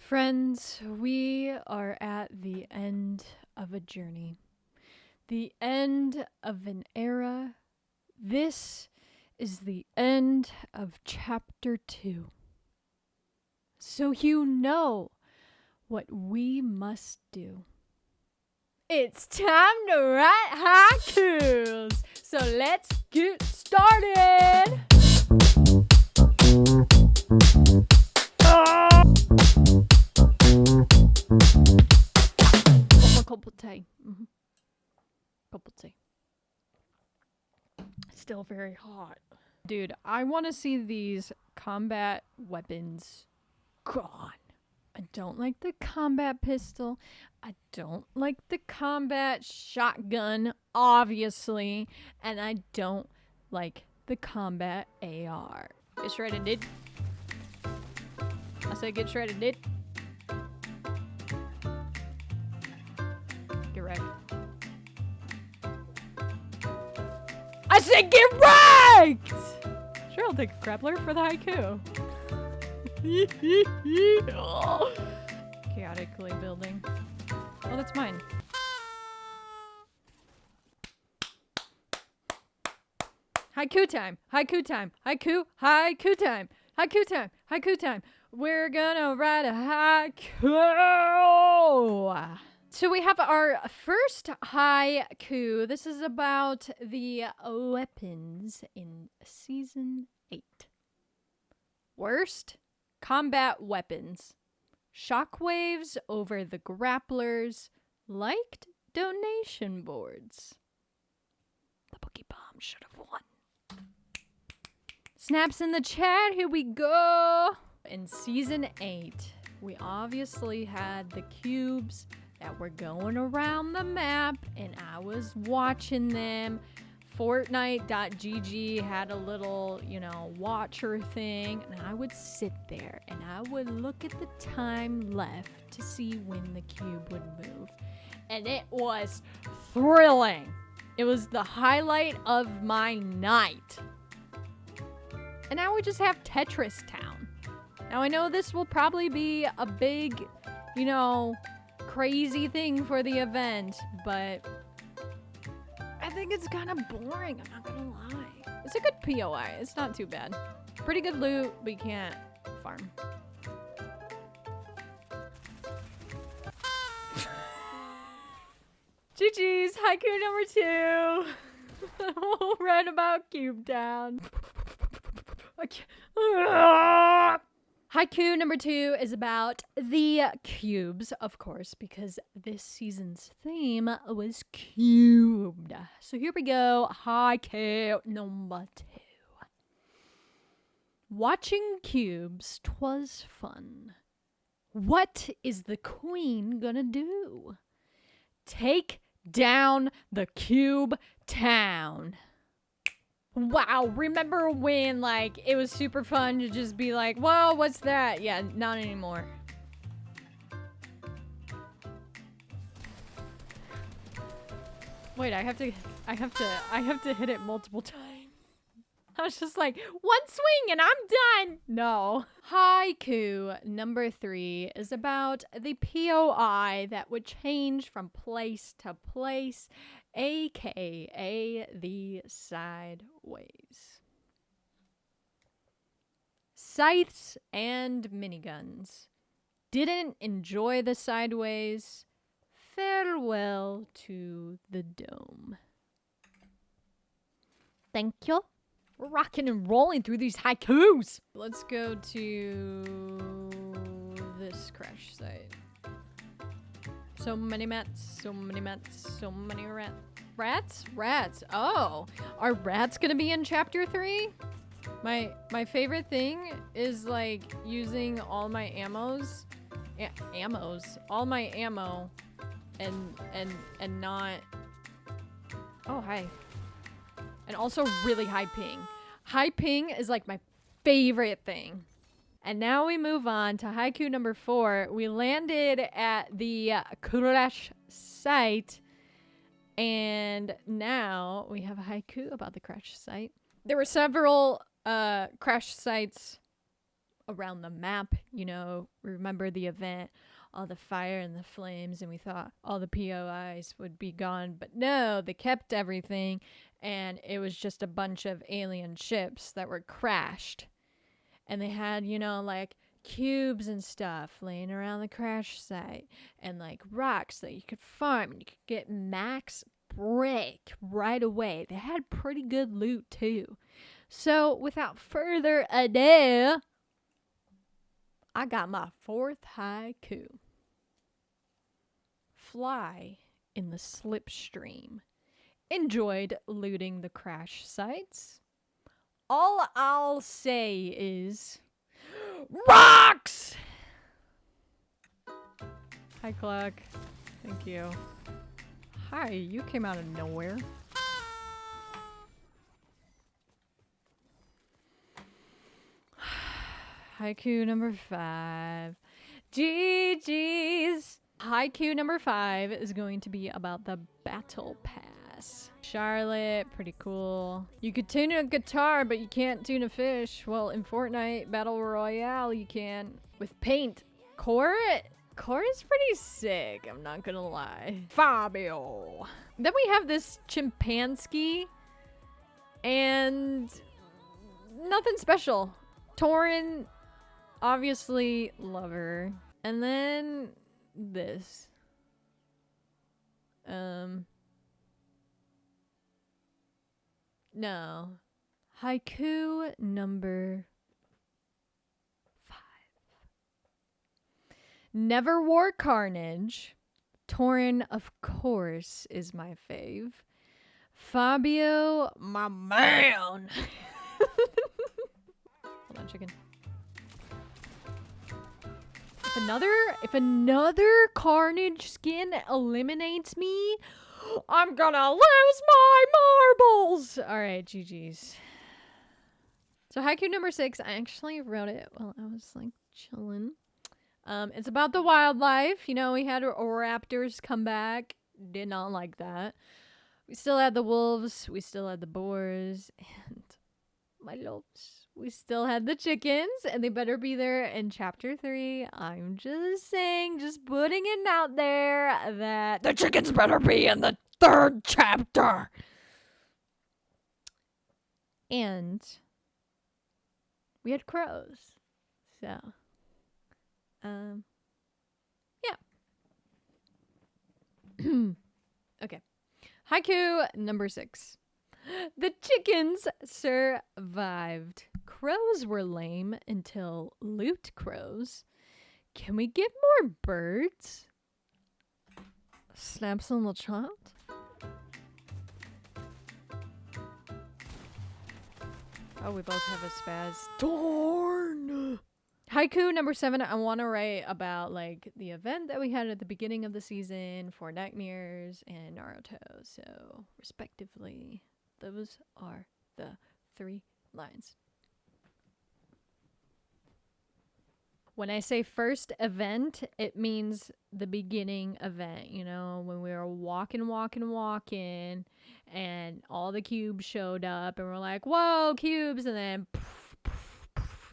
Friends, we are at the end of a journey, the end of an era. This is the end of chapter 2. So you know what we must do. It's time to write haikus. So let's get started. Couple tea. Couple tea. Still very hot. Dude, I want to see these combat weapons gone. I don't like the combat pistol. I don't like the combat shotgun, obviously. And I don't like the combat AR. Get shredded, dude. I said get shredded, dude. Get wrecked. I said get wrecked! Sure, I'll take a grappler for the haiku. Chaotically building. Oh, that's mine. Haiku time. Haiku time. Haiku. Haiku time. Haiku time. Haiku time. We're gonna write a haiku. So we have our first haiku. This is about the weapons in season 8. Worst combat weapons. Shockwaves over the grapplers. Liked donation boards. The Boogie Bomb should have won. Snaps in the chat. Here we go. In season 8, we obviously had the cubes that were going around the map, and I was watching them. Fortnite.gg had a little, watcher thing, and I would sit there and I would look at the time left to see when the cube would move. And it was thrilling. It was the highlight of my night. And now we just have Tetris Town. Now I know this will probably be a big, crazy thing for the event, but I think it's kind of boring, I'm not gonna lie. It's a good POI, it's not too bad. Pretty good loot, but you can't farm. GG's, haiku number 2. We'll write about Cube Town. Haiku number 2 is about the cubes, of course, because this season's theme was cubed. So here we go. Haiku number 2. Watching cubes, 'twas fun. What is the queen gonna do? Take down the cube town. Wow, remember when, it was super fun to just be like, whoa, what's that? Yeah, not anymore. Wait, I have to hit it multiple times. I was just like, one swing and I'm done. No. Haiku number 3 is about the POI that would change from place to place, aka the sideways. Scythes and miniguns. Didn't enjoy the sideways. Farewell to the dome. Thank you. We're rocking and rolling through these haikus. Let's go to this crash site. So many mats, so many mats, so many rats? Rats. Oh, are rats gonna be in chapter 3? My favorite thing is using all my all my ammo and not. Oh, hi. And also really high ping. High ping is my favorite thing. And now we move on to haiku number 4. We landed at the crash site. And now we have a haiku about the crash site. There were several crash sites around the map, you know, remember the event, all the fire and the flames, and we thought all the POIs would be gone, but no, they kept everything, and it was just a bunch of alien ships that were crashed. And they had, you know, like cubes and stuff laying around the crash site, and like rocks that you could farm, and you could get max break right away. They had pretty good loot too. So without further ado, I got my 4th haiku. Fly in the slipstream. Enjoyed looting the crash sites. All I'll say is rocks! Hi, Clock. Thank you. Hi, you came out of nowhere. Haiku number 5. GG's. Haiku number 5 is going to be about the battle pass. Charlotte, pretty cool. You could tune a guitar, but you can't tune a fish. Well, in Fortnite Battle Royale, you can. With paint. Core is pretty sick, I'm not gonna lie. Fabio. Then we have this chimpanzee. And nothing special. Torin, obviously, lover. And then this. No. Haiku number 5. Never War Carnage. Torin, of course, is my fave. Fabio, my man. Hold on, chicken. If another Carnage skin eliminates me, I'm gonna lose my marbles. All right, GG's. So haiku number 6, I actually wrote it while I was like chilling. It's about the wildlife. You know, we had raptors come back. Did not like that. We still had the wolves. We still had the boars. And my loves, we still had the chickens. And they better be there in chapter 3. I'm just saying, just putting it out there that the chickens better be in the 3rd chapter. And we had crows. So, yeah. Okay. Haiku number 6. The chickens survived. Crows were lame until loot crows. Can we get more birds? Snaps on the chat. Oh, we both have a spaz. Darn! Haiku number 7, I want to write about like the event that we had at the beginning of the season for Nightmares and Naruto. So, respectively, those are the 3 lines. When I say first event, it means the beginning event. You know, when we were walking, and all the cubes showed up, and we're like, whoa, cubes, and then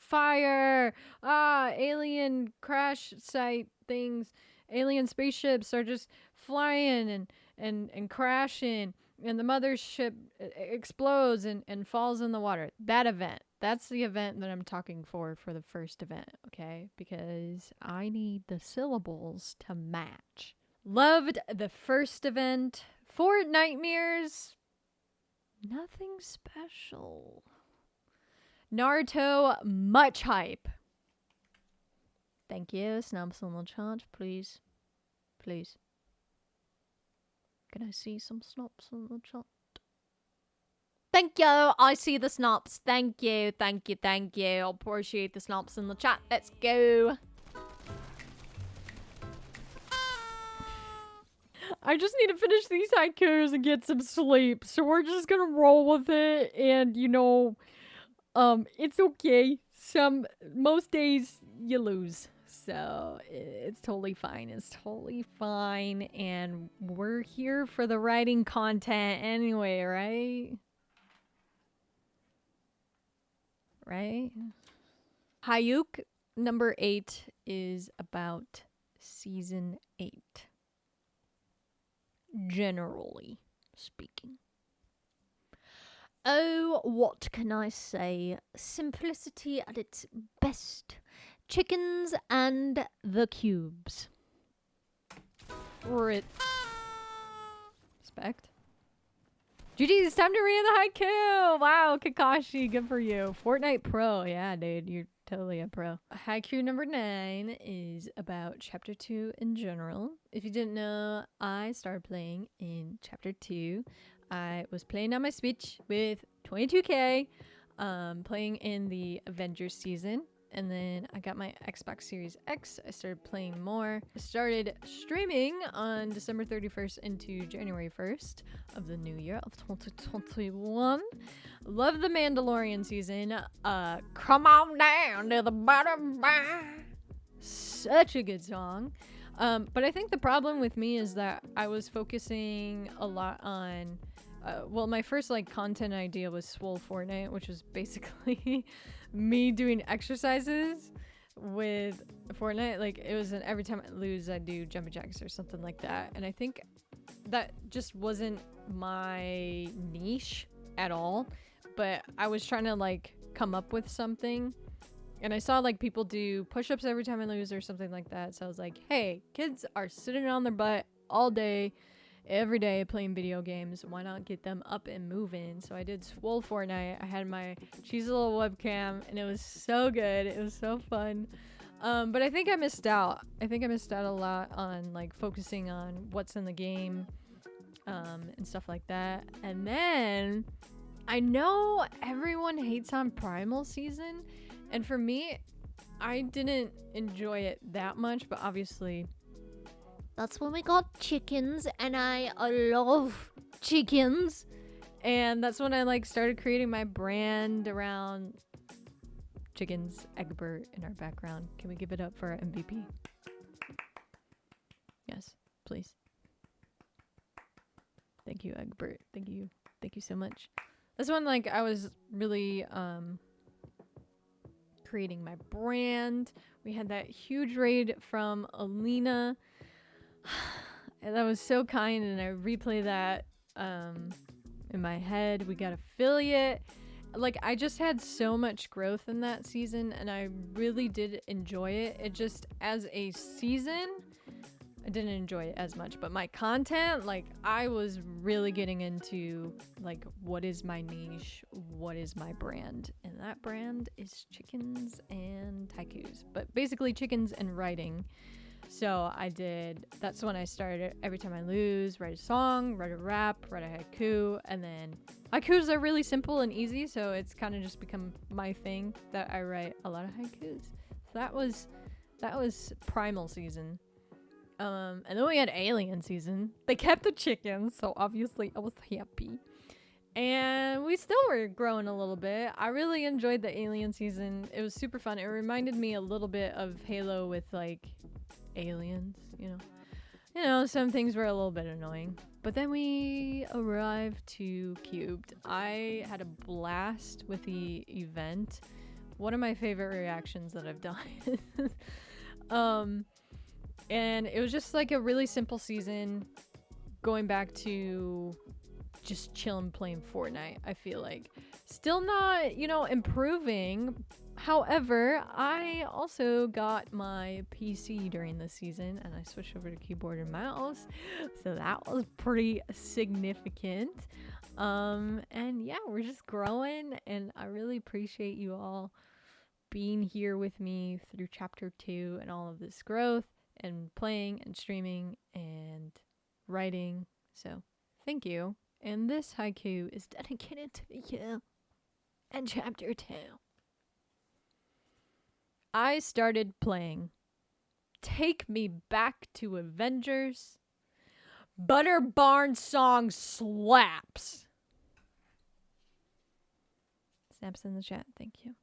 fire, alien crash site things, alien spaceships are just flying and crashing, and the mothership explodes and falls in the water. That event. That's the event that I'm talking for the first event, okay? Because I need the syllables to match. Loved the first event. For Nightmares, nothing special. Naruto, much hype. Thank you. Snaps on the chat, please. Please. Can I see some snaps on the chat? Thank you. I see the snaps. Thank you. Thank you. Thank you. I appreciate the snaps in the chat. Let's go. I just need to finish these haikus and get some sleep. So we're just gonna roll with it. And, you know, it's okay. Most days you lose. So it's totally fine. It's totally fine. And we're here for the writing content anyway, right? Right? Haiku number 8 is about season 8. Generally speaking. Oh, what can I say? Simplicity at its best. Chickens and the cubes. Respect. Judy, it's time to read the haiku! Wow, Kakashi, good for you. Fortnite Pro, yeah, dude, you're totally a pro. Haiku number 9 is about chapter 2 in general. If you didn't know, I started playing in chapter 2. I was playing on my Switch with 22k, playing in the Avengers season. And then I got my Xbox Series X. I started playing more. I started streaming on December 31st into January 1st of the new year of 2021. Love the Mandalorian season. Come on down to the bottom. Such a good song. But I think the problem with me is that I was focusing a lot on well, my first like content idea was Swole Fortnite, which was basically me doing exercises with Fortnite. Like it was every time I lose, I do jumping jacks or something like that. And I think that just wasn't my niche at all. But I was trying to like come up with something. And I saw like people do push-ups every time I lose or something like that. So I was like, hey, kids are sitting on their butt all day, every day playing video games. Why not get them up and moving? So I did Swole Fortnite. I had my cheesy little webcam and it was so good. It was so fun. But I think I missed out. I think I missed out a lot on like focusing on what's in the game and stuff like that. And then I know everyone hates on Primal Season. And for me, I didn't enjoy it that much, but obviously that's when we got chickens, and I love chickens. And that's when I like started creating my brand around chickens, Egbert in our background. Can we give it up for our MVP? Yes, please. Thank you, Egbert. Thank you. Thank you so much. That's when like I was really creating my brand. We had that huge raid from Alina. And that was so kind, and I replay that in my head. We got affiliate. Like I just had so much growth in that season, and I really did enjoy it. It just as a season I didn't enjoy it as much, but my content, like I was really getting into like what is my niche, what is my brand, and that brand is chickens and haikus, but basically chickens and writing. So that's when I started every time I lose, write a song, write a rap, write a haiku, and then haikus are really simple and easy, so it's kind of just become my thing that I write a lot of haikus. So that was Primal Season. And then we had Alien Season. They kept the chickens, so obviously I was happy. And we still were growing a little bit. I really enjoyed the Alien Season. It was super fun. It reminded me a little bit of Halo with like aliens, you know, some things were a little bit annoying. But then we arrived to Cubed. I had a blast with the event. One of my favorite reactions that I've done. And it was just like a really simple season, going back to just chilling playing Fortnite. I feel like still not, improving. However, I also got my PC during the season, and I switched over to keyboard and mouse, so that was pretty significant. And yeah, we're just growing, and I really appreciate you all being here with me through chapter 2 and all of this growth and playing and streaming and writing. So thank you. And this haiku is dedicated to you and chapter 2. I started playing. Take me back to Avengers. Butter Barn song slaps. Snaps in the chat. Thank you.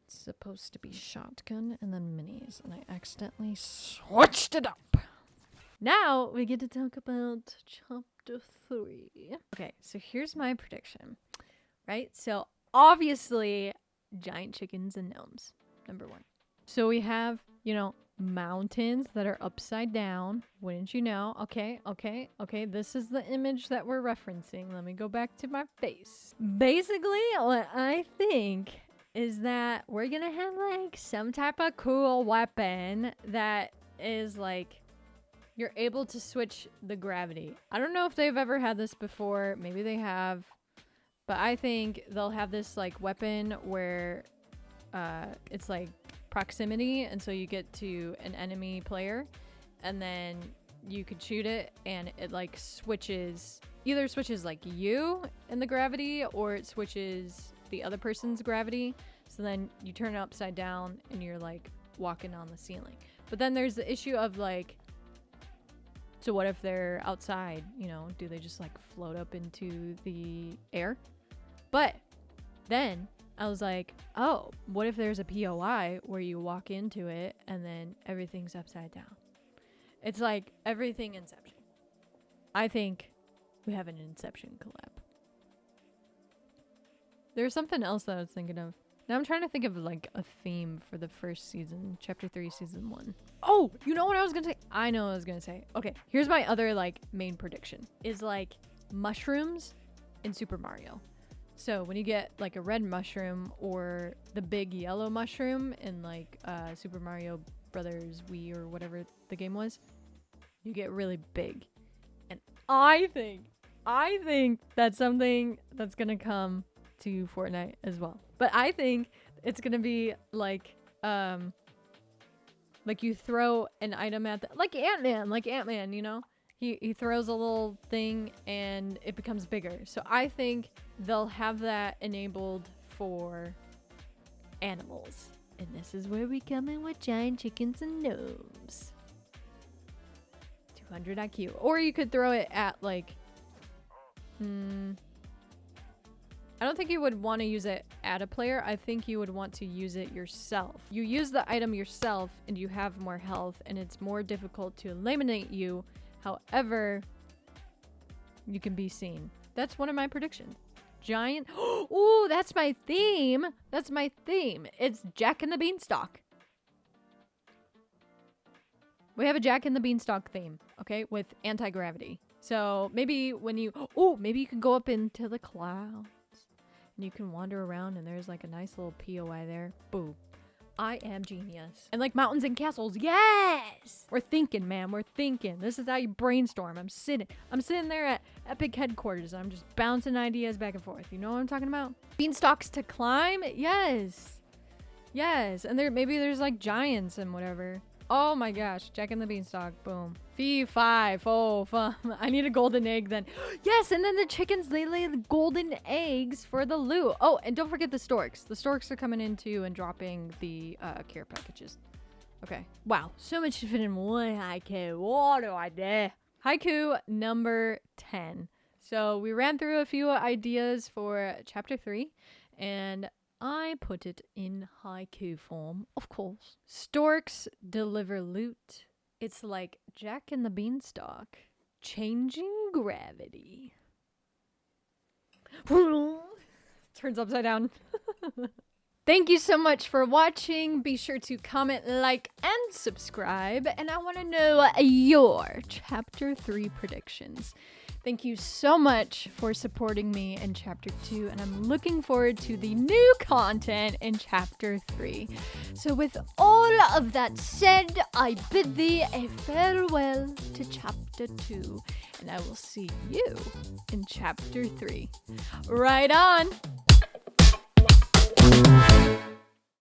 It's supposed to be shotgun and then minis, and I accidentally switched it up. Now we get to talk about chapter chapter 3. Okay, so here's my prediction, right? So obviously, giant chickens and gnomes, number 1. So we have, mountains that are upside down. Wouldn't you know? Okay. This is the image that we're referencing. Let me go back to my face. Basically, what I think is that we're gonna have like some type of cool weapon that is like you're able to switch the gravity. I don't know if they've ever had this before. Maybe they have. But I think they'll have this like weapon where it's like proximity, and so you get to an enemy player and then you could shoot it and it like either switches like you in the gravity or it switches the other person's gravity, so then you turn it upside down and you're like walking on the ceiling. But then there's the issue of like, so what if they're outside, do they just like float up into the air? But then I was like, oh, what if there's a POI where you walk into it and then everything's upside down? It's like everything Inception. I think we have an Inception collab. There's something else that I was thinking of. Now I'm trying to think of like a theme for the first season, chapter 3, season 1. Oh, you know what I was gonna say? I know what I was gonna say. Okay, here's my other like main prediction is like mushrooms in Super Mario. So when you get like a red mushroom or the big yellow mushroom in like Super Mario Brothers Wii or whatever the game was, you get really big. And I think that's something that's gonna come to Fortnite as well. But I think it's gonna be like you throw an item at like Ant-Man, He throws a little thing and it becomes bigger. So I think they'll have that enabled for animals. And this is where we come in with giant chickens and gnomes. 200 IQ. Or you could throw it at like... I don't think you would want to use it at a player. I think you would want to use it yourself. You use the item yourself and you have more health and it's more difficult to eliminate you. However, you can be seen. That's one of my predictions. Giant. Ooh, that's my theme. It's Jack and the Beanstalk. We have a Jack and the Beanstalk theme, okay, with anti-gravity. So maybe maybe you can go up into the clouds and you can wander around and there's like a nice little POI there. Boom. I am genius. And like mountains and castles. Yes! We're thinking, man. We're thinking. This is how you brainstorm. I'm sitting there at Epic headquarters. I'm just bouncing ideas back and forth. You know what I'm talking about? Beanstalks to climb? Yes. And maybe there's like giants and whatever. Oh my gosh. Jack and the Beanstalk. Boom. Fee, 5. Oh, fun. I need a golden egg then. Yes, and then the chickens, they lay the golden eggs for the loot. Oh, and don't forget the storks. The storks are coming in too and dropping the care packages. Okay. Wow. So much to fit in one haiku. What do I do? Haiku number 10. So we ran through a few ideas for chapter 3 and I put it in haiku form, of course. Storks deliver loot. It's like Jack and the Beanstalk changing gravity. Turns upside down. Thank you so much for watching. Be sure to comment, like, and subscribe. And I want to know your chapter 3 predictions. Thank you so much for supporting me in chapter 2, and I'm looking forward to the new content in chapter 3. So with all of that said, I bid thee a farewell to chapter 2, and I will see you in chapter 3. Right on!